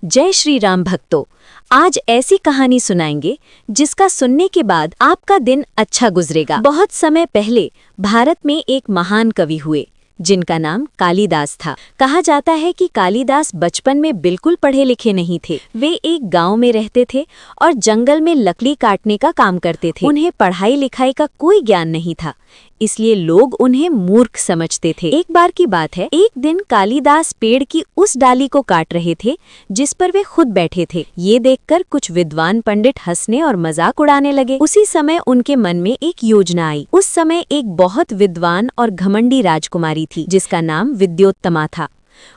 जय श्री राम भक्तों, आज ऐसी कहानी सुनाएंगे जिसका सुनने के बाद आपका दिन अच्छा गुजरेगा। बहुत समय पहले भारत में एक महान कवि हुए जिनका नाम कालिदास था। कहा जाता है कि कालिदास बचपन में बिल्कुल पढ़े लिखे नहीं थे। वे एक गांव में रहते थे और जंगल में लकड़ी काटने का काम करते थे। उन्हें पढ़ाई लिखाई का कोई ज्ञान नहीं था, इसलिए लोग उन्हें मूर्ख समझते थे। एक बार की बात है, एक दिन कालिदास पेड़ की उस डाली को काट रहे थे जिस पर वे खुद बैठे थे। ये देखकर कुछ विद्वान पंडित हंसने और मजाक उड़ाने लगे। उसी समय उनके मन में एक योजना आई। उस समय एक बहुत विद्वान और घमंडी राजकुमारी थी जिसका नाम विद्योत्तमा था।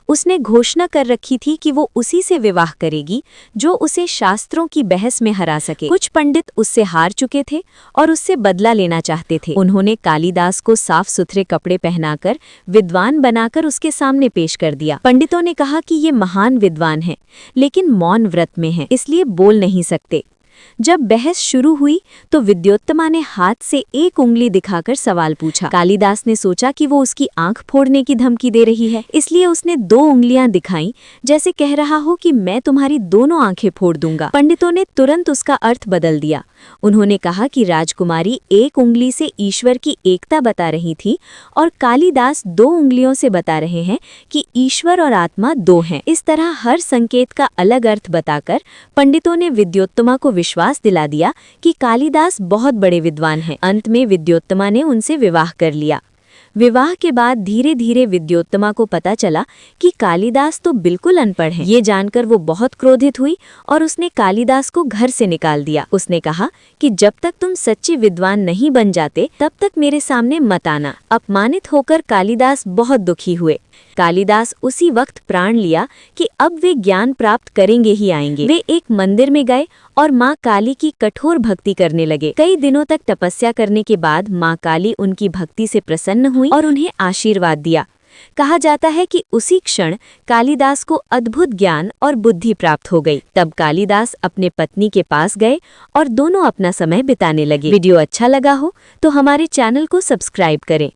उसने घोषणा कर रखी थी कि वो उसी से विवाह करेगी जो उसे शास्त्रों की बहस में हरा सके। कुछ पंडित उससे हार चुके थे और उससे बदला लेना चाहते थे। उन्होंने कालिदास को साफ सुथरे कपड़े पहनाकर विद्वान बनाकर उसके सामने पेश कर दिया। पंडितों ने कहा कि ये महान विद्वान है, लेकिन मौन व्रत में है, इसलिए बोल नहीं सकते। जब बहस शुरू हुई तो विद्योत्तमा ने हाथ से एक उंगली दिखाकर सवाल पूछा। कालिदास ने सोचा कि वो उसकी आंख फोड़ने की धमकी दे रही है, इसलिए उसने 2 उंगलियां दिखाई, जैसे कह रहा हो कि मैं तुम्हारी दोनों आंखें फोड़ दूंगा। पंडितों ने तुरंत उसका अर्थ बदल दिया। उन्होंने कहा कि राजकुमारी एक उंगली से ईश्वर की एकता बता रही थी और कालिदास 2 उंगलियों से बता रहे हैं कि ईश्वर और आत्मा 2 हैं। इस तरह हर संकेत का अलग अर्थ बताकर पंडितों ने विद्योत्तमा को विश्वास दिला दिया कि कालिदास बहुत बड़े विद्वान हैं। अंत में विद्योत्तमा ने उनसे विवाह कर लिया। विवाह के बाद धीरे धीरे विद्योत्तमा को पता चला कि कालिदास तो बिल्कुल अनपढ़ है। ये जानकर वो बहुत क्रोधित हुई और उसने कालिदास को घर से निकाल दिया। उसने कहा कि जब तक तुम सच्चे विद्वान नहीं बन जाते तब तक मेरे सामने मत आना। अपमानित होकर कालिदास बहुत दुखी हुए। कालिदास उसी वक्त प्राण लिया कि अब वे ज्ञान प्राप्त करेंगे ही आएंगे। वे एक मंदिर में गए और माँ काली की कठोर भक्ति करने लगे। कई दिनों तक तपस्या करने के बाद माँ काली उनकी भक्ति से प्रसन्न हुई और उन्हें आशीर्वाद दिया। कहा जाता है कि उसी क्षण कालिदास को अद्भुत ज्ञान और बुद्धि प्राप्त हो गई। तब कालिदास अपने पत्नी के पास गए और दोनों अपना समय बिताने लगे। वीडियो अच्छा लगा हो तो हमारे चैनल को सब्सक्राइब करें।